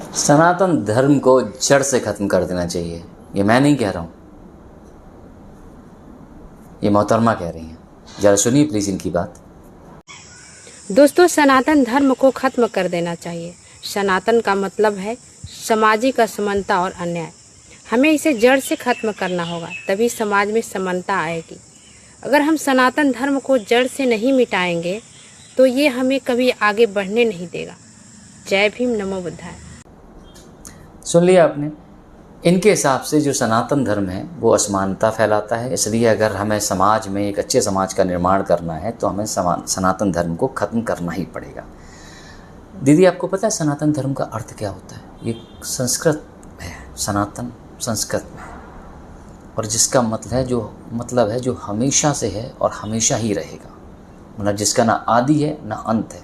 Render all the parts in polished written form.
सनातन धर्म को जड़ से खत्म कर देना चाहिए। ये मैं नहीं कह रहा हूँ, ये मोहतरमा कह रही हैं। जरा सुनिए प्लीज़ इनकी बात। दोस्तों, सनातन धर्म को खत्म कर देना चाहिए। सनातन का मतलब है सामाजिक असमानता और अन्याय। हमें इसे जड़ से खत्म करना होगा, तभी समाज में समानता आएगी। अगर हम सनातन धर्म को जड़ से नहीं मिटाएंगे तो ये हमें कभी आगे बढ़ने नहीं देगा। जय भीम, नमो बुद्धाय। सुन लिया आपने। इनके हिसाब से जो सनातन धर्म है वो असमानता फैलाता है, इसलिए अगर हमें समाज में एक अच्छे समाज का निर्माण करना है तो हमें सनातन धर्म को ख़त्म करना ही पड़ेगा। दीदी, आपको पता है सनातन धर्म का अर्थ क्या होता है? ये संस्कृत है, सनातन संस्कृत में है, और जिसका मतलब है जो हमेशा से है और हमेशा ही रहेगा। मतलब जिसका ना आदि है ना अंत है।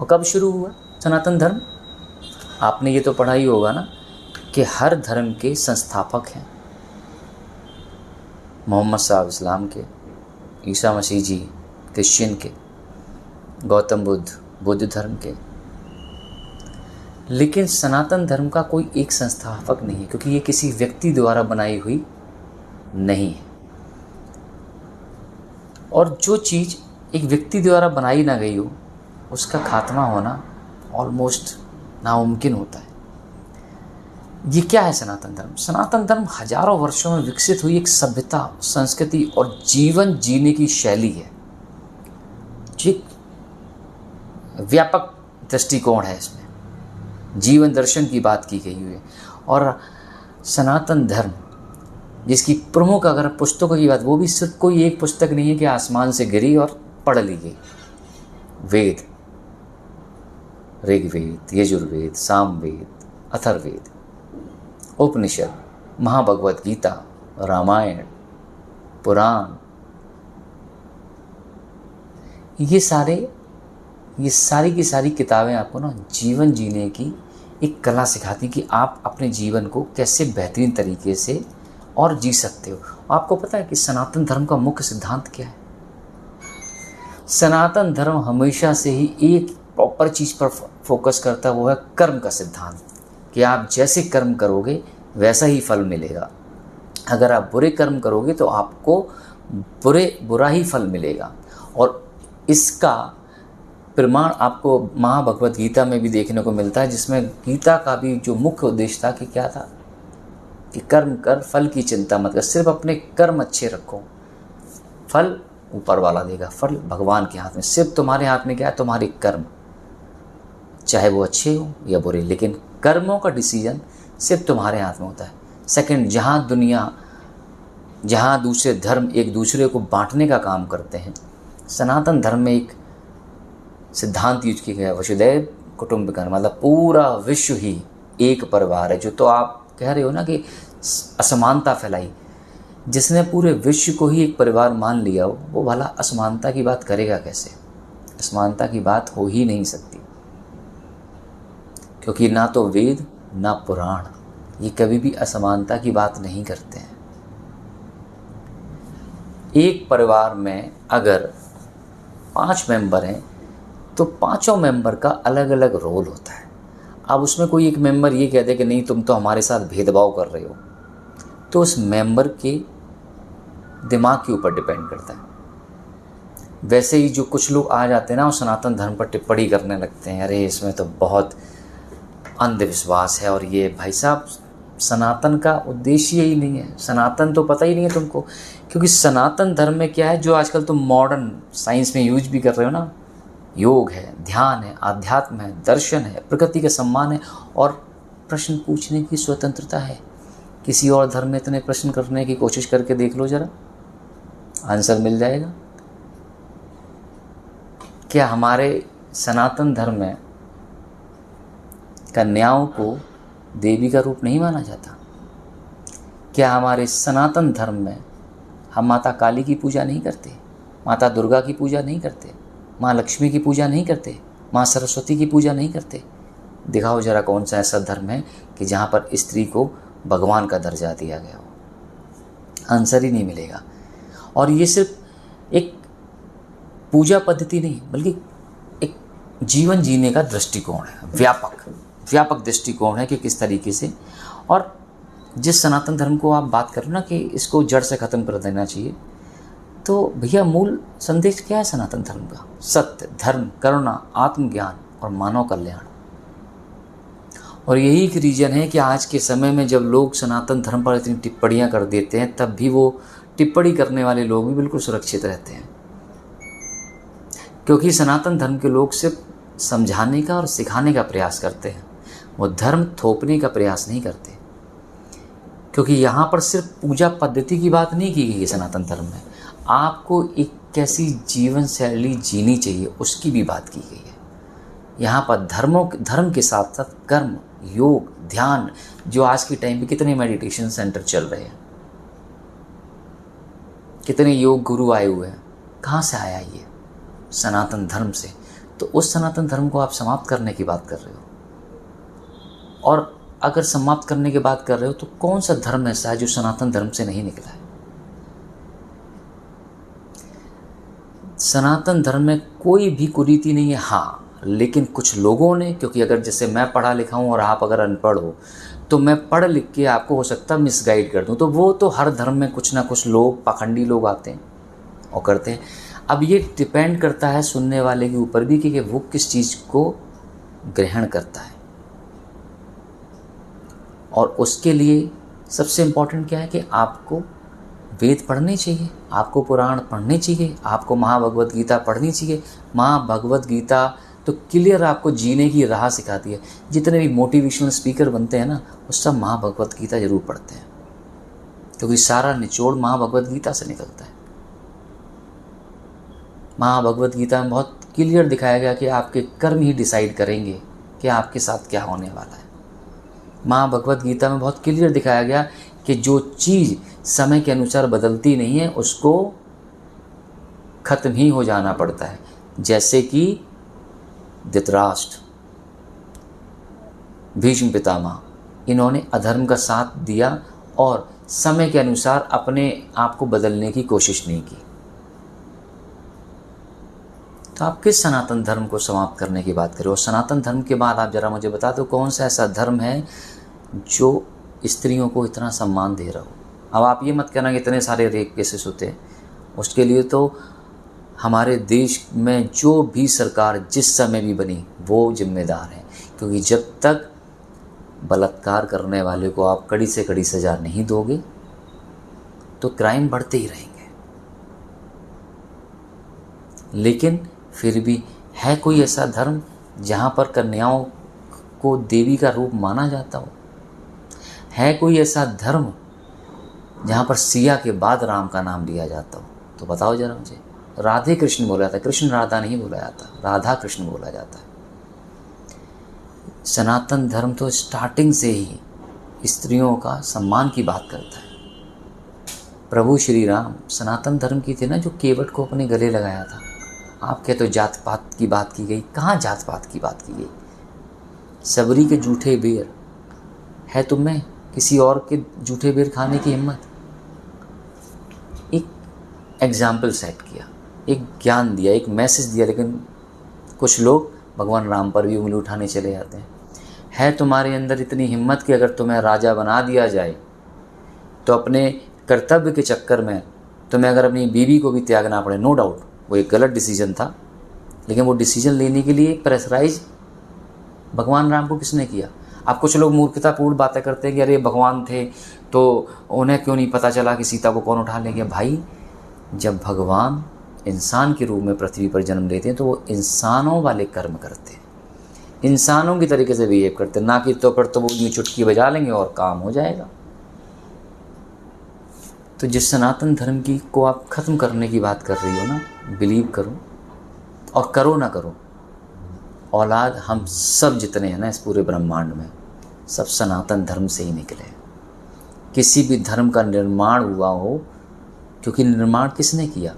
और कब शुरू हुआ सनातन धर्म? आपने ये तो पढ़ा ही होगा ना कि हर धर्म के संस्थापक हैं। मोहम्मद साहब इस्लाम के, ईसा मसीह जी क्रिश्चियन के, गौतम बुद्ध बौद्ध धर्म के। लेकिन सनातन धर्म का कोई एक संस्थापक नहीं है, क्योंकि ये किसी व्यक्ति द्वारा बनाई हुई नहीं है। और जो चीज़ एक व्यक्ति द्वारा बनाई ना गई हो उसका खात्मा होना ऑलमोस्ट नामुमकिन होता है। ये क्या है सनातन धर्म? सनातन धर्म हजारों वर्षों में विकसित हुई एक सभ्यता, संस्कृति और जीवन जीने की शैली है। एक व्यापक दृष्टिकोण है इसमें, जीवन दर्शन की बात की गई हुई है। और सनातन धर्म जिसकी प्रमुख अगर पुस्तकों की बात, वो भी सिर्फ कोई एक पुस्तक नहीं है कि आसमान से गिरी और पढ़ ली गई। वेद, ऋग्वेद, यजुर्वेद, सामवेद, अथर्ववेद, उपनिषद, महाभगवत गीता, रामायण, पुराण, ये सारी की सारी किताबें आपको ना जीवन जीने की एक कला सिखाती कि आप अपने जीवन को कैसे बेहतरीन तरीके से और जी सकते हो। आपको पता है कि सनातन धर्म का मुख्य सिद्धांत क्या है? सनातन धर्म हमेशा से ही एक प्रॉपर चीज़ पर फोकस करता है, वो है कर्म का सिद्धांत, कि आप जैसे कर्म करोगे वैसा ही फल मिलेगा। अगर आप बुरे कर्म करोगे तो आपको बुरा ही फल मिलेगा। और इसका प्रमाण आपको महाभगवत गीता में भी देखने को मिलता है, जिसमें गीता का भी जो मुख्य उद्देश्य था कि क्या था कि कर्म कर, फल की चिंता मत कर, सिर्फ अपने कर्म अच्छे रखो, फल ऊपर वाला देगा, फल भगवान के हाथ में। सिर्फ तुम्हारे हाथ में क्या है? तुम्हारे कर्म, चाहे वो अच्छे हो या बुरे, लेकिन कर्मों का डिसीजन सिर्फ तुम्हारे हाथ में होता है। सेकंड, जहाँ दूसरे धर्म एक दूसरे को बांटने का काम करते हैं, सनातन धर्म में एक सिद्धांत यूज किया गया, वसुधैव कुटुंबकम, मतलब पूरा विश्व ही एक परिवार है। जो तो आप कह रहे हो ना कि असमानता फैलाई, जिसने पूरे विश्व को ही एक परिवार मान लिया हो, वो भला असमानता की बात करेगा कैसे? असमानता की बात हो ही नहीं सकती, क्योंकि ना तो वेद ना पुराण ये कभी भी असमानता की बात नहीं करते हैं। एक परिवार में अगर 5 मेंबर हैं तो 5 मेंबर का अलग अलग रोल होता है। अब उसमें कोई एक मेंबर ये कह दे कि नहीं तुम तो हमारे साथ भेदभाव कर रहे हो, तो उस मेंबर के दिमाग के ऊपर डिपेंड करता है। वैसे ही जो कुछ लोग आ जाते हैं ना, वो सनातन धर्म पर टिप्पणी करने लगते हैं, अरे इसमें तो बहुत अंधविश्वास है, और ये भाई साहब सनातन का उद्देश्य ही नहीं है। सनातन तो पता ही नहीं है तुमको, क्योंकि सनातन धर्म में क्या है जो आजकल तुम मॉडर्न साइंस में यूज भी कर रहे हो ना, योग है, ध्यान है, आध्यात्म है, दर्शन है, प्रकृति का सम्मान है और प्रश्न पूछने की स्वतंत्रता है। किसी और धर्म में इतने प्रश्न करने की कोशिश करके देख लो जरा, आंसर मिल जाएगा। क्या हमारे सनातन धर्म में कन्याओं को देवी का रूप नहीं माना जाता? क्या हमारे सनातन धर्म में हम माता काली की पूजा नहीं करते, माता दुर्गा की पूजा नहीं करते, माँ लक्ष्मी की पूजा नहीं करते, माँ सरस्वती की पूजा नहीं करते? दिखाओ जरा कौन सा ऐसा धर्म है कि जहाँ पर स्त्री को भगवान का दर्जा दिया गया हो? आंसर ही नहीं मिलेगा। और ये सिर्फ एक पूजा पद्धति नहीं, बल्कि एक जीवन जीने का दृष्टिकोण है, व्यापक। व्यापक दृष्टिकोण है कि किस तरीके से। और जिस सनातन धर्म को आप बात करो ना कि इसको जड़ से ख़त्म कर देना चाहिए, तो भैया मूल संदेश क्या है सनातन धर्म का? सत्य, धर्म, करुणा, आत्मज्ञान और मानव कल्याण। और यही एक रीज़न है कि आज के समय में जब लोग सनातन धर्म पर इतनी टिप्पणियाँ कर देते हैं, तब भी वो टिप्पणी करने वाले लोग भी बिल्कुल सुरक्षित रहते हैं, क्योंकि सनातन धर्म के लोग सिर्फ समझाने का और सिखाने का प्रयास करते हैं, वो धर्म थोपने का प्रयास नहीं करते। क्योंकि यहाँ पर सिर्फ पूजा पद्धति की बात नहीं की गई है सनातन धर्म में, आपको एक कैसी जीवन शैली जीनी चाहिए उसकी भी बात की गई है। यहाँ पर धर्म के साथ साथ कर्म, योग, ध्यान, जो आज के टाइम पे कितने मेडिटेशन सेंटर चल रहे हैं, कितने योग गुरु आए हुए हैं, कहाँ से आया ये? सनातन धर्म से। तो उस सनातन धर्म को आप समाप्त करने की बात कर रहे हो। और अगर समाप्त करने की बात कर रहे हो तो कौन सा धर्म ऐसा है जो सनातन धर्म से नहीं निकला है? सनातन धर्म में कोई भी कुरीति नहीं है। हाँ, लेकिन कुछ लोगों ने, क्योंकि अगर जैसे मैं पढ़ा लिखा हूँ और आप अगर अनपढ़ हो, तो मैं पढ़ लिख के आपको हो सकता है मिसगाइड कर दूँ, तो वो तो हर धर्म में कुछ ना कुछ लोग, पाखंडी लोग आते हैं और करते हैं। अब ये डिपेंड करता है सुनने वाले के ऊपर भी कि वो किस चीज़ को ग्रहण करता है। और उसके लिए सबसे इम्पोर्टेंट क्या है कि आपको वेद पढ़ने चाहिए, आपको पुराण पढ़ने चाहिए, आपको महाभगवत गीता पढ़नी चाहिए। महाभगवत गीता तो क्लियर आपको जीने की राह सिखाती है। जितने भी मोटिवेशनल स्पीकर बनते हैं ना, वो सब महाभगवत गीता जरूर पढ़ते हैं, क्योंकि सारा निचोड़ महाभगवत गीता से निकलता है। महाभगवत गीता में बहुत क्लियर दिखाया गया कि आपके कर्म ही डिसाइड करेंगे कि आपके साथ क्या होने वाला है। महाभगवत गीता में बहुत क्लियर दिखाया गया कि जो चीज़ समय के अनुसार बदलती नहीं है उसको खत्म ही हो जाना पड़ता है। जैसे कि धृतराष्ट्र, भीष्म पितामह, इन्होंने अधर्म का साथ दिया और समय के अनुसार अपने आप को बदलने की कोशिश नहीं की। तो आप किस सनातन धर्म को समाप्त करने की बात करें? और सनातन धर्म के बाद आप जरा मुझे बता दो कौन सा ऐसा धर्म है जो स्त्रियों को इतना सम्मान दे रहा हो। अब आप ये मत कहना कि इतने सारे रेप केसेस होते हैं, उसके लिए तो हमारे देश में जो भी सरकार जिस समय भी बनी वो जिम्मेदार है, क्योंकि जब तक बलात्कार करने वाले को आप कड़ी से कड़ी सज़ा नहीं दोगे तो क्राइम बढ़ते ही रहेंगे। लेकिन फिर भी है कोई ऐसा धर्म जहाँ पर कन्याओं को देवी का रूप माना जाता हो? है कोई ऐसा धर्म जहाँ पर सिया के बाद राम का नाम लिया जाता हो? तो बताओ जरा मुझे। राधे कृष्ण बोला जाता है, कृष्ण राधा नहीं बोला जाता, राधा कृष्ण बोला जाता है। सनातन धर्म तो स्टार्टिंग से ही स्त्रियों का सम्मान की बात करता है। प्रभु श्री राम सनातन धर्म की थे ना, जो केवट को अपने गले लगाया था। आप कहते तो जात पात की बात की गई, कहाँ जात पात की बात की गई? सबरी के जूठे बेर है तुम में किसी और के जूठे बेर खाने की हिम्मत? एक एग्जाम्पल सेट किया, एक ज्ञान दिया, एक मैसेज दिया, लेकिन कुछ लोग भगवान राम पर भी उंगली उठाने चले जाते हैं। है तुम्हारे अंदर इतनी हिम्मत कि अगर तुम्हें राजा बना दिया जाए तो अपने कर्तव्य के चक्कर में तुम्हें अगर अपनी बीवी को भी त्यागना पड़े, नो डाउट वो एक गलत डिसीजन था, लेकिन वो डिसीजन लेने के लिए प्रेशराइज भगवान राम को किसने किया? अब कुछ लोग मूर्खतापूर्ण बातें करते हैं कि अरे भगवान थे तो उन्हें क्यों नहीं पता चला कि सीता को कौन उठा ले गया? भाई, जब भगवान इंसान के रूप में पृथ्वी पर जन्म लेते हैं तो वो इंसानों वाले कर्म करते हैं, इंसानों की तरीके से बिहेव करते हैं, ना कि तो पर तो वो यूँ चुटकी बजा लेंगे और काम हो जाएगा। तो जिस सनातन धर्म की को आप ख़त्म करने की बात कर रही हो ना, बिलीव करो और करो ना करो, औलाद हम सब जितने हैं ना इस पूरे ब्रह्मांड में, सब सनातन धर्म से ही निकले। किसी भी धर्म का निर्माण हुआ हो, क्योंकि निर्माण किसने किया?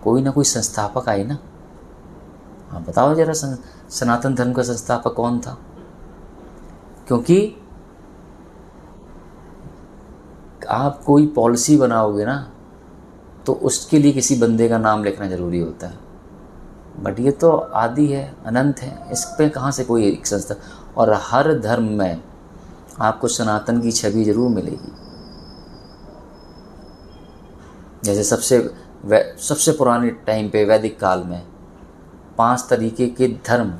कोई ना कोई संस्थापक आए ना। हाँ बताओ जरा, सनातन धर्म का संस्थापक कौन था? क्योंकि आप कोई पॉलिसी बनाओगे ना तो उसके लिए किसी बंदे का नाम लिखना ज़रूरी होता है, बट ये तो आदि है, अनंत है, इस पे कहाँ से कोई एक संस्था? और हर धर्म में आपको सनातन की छवि जरूर मिलेगी। जैसे सबसे पुराने टाइम पे वैदिक काल में 5 तरीके के धर्म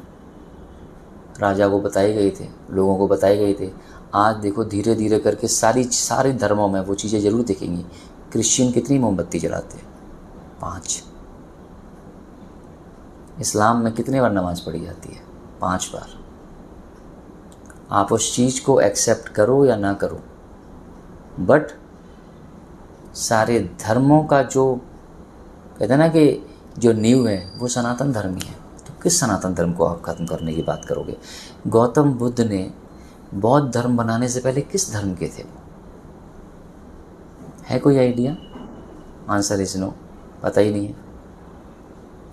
राजा को बताए गए थे, लोगों को बताए गए थे। आज देखो धीरे धीरे करके सारे धर्मों में वो चीज़ें ज़रूर दिखेंगी। क्रिश्चियन कितनी मोमबत्ती जलाते हैं? 5। इस्लाम में कितने बार नमाज़ पढ़ी जाती है? 5 बार। आप उस चीज़ को एक्सेप्ट करो या ना करो, बट सारे धर्मों का जो कहते हैं ना कि जो नींव है वो सनातन धर्म ही है। तो किस सनातन धर्म को आप ख़त्म करने की बात करोगे? गौतम बुद्ध ने बौद्ध धर्म बनाने से पहले किस धर्म के थे? है कोई आइडिया? आंसर इज नो, पता ही नहीं है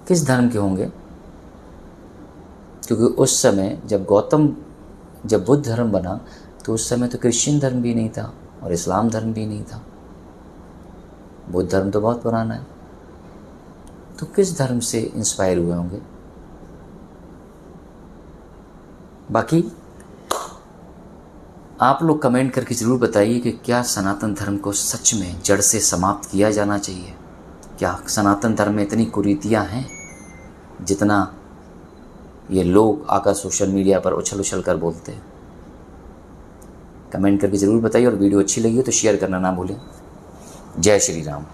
किस धर्म के होंगे। क्योंकि उस समय जब बुद्ध धर्म बना तो उस समय तो क्रिश्चियन धर्म भी नहीं था और इस्लाम धर्म भी नहीं था। बुद्ध धर्म तो बहुत पुराना है। तो किस धर्म से इंस्पायर हुए होंगे? बाकी आप लोग कमेंट करके ज़रूर बताइए कि क्या सनातन धर्म को सच में जड़ से समाप्त किया जाना चाहिए? क्या सनातन धर्म में इतनी कुरीतियाँ हैं जितना ये लोग आकर सोशल मीडिया पर उछल कर बोलते हैं? कमेंट करके ज़रूर बताइए और वीडियो अच्छी लगी हो तो शेयर करना ना भूलें। जय श्री राम।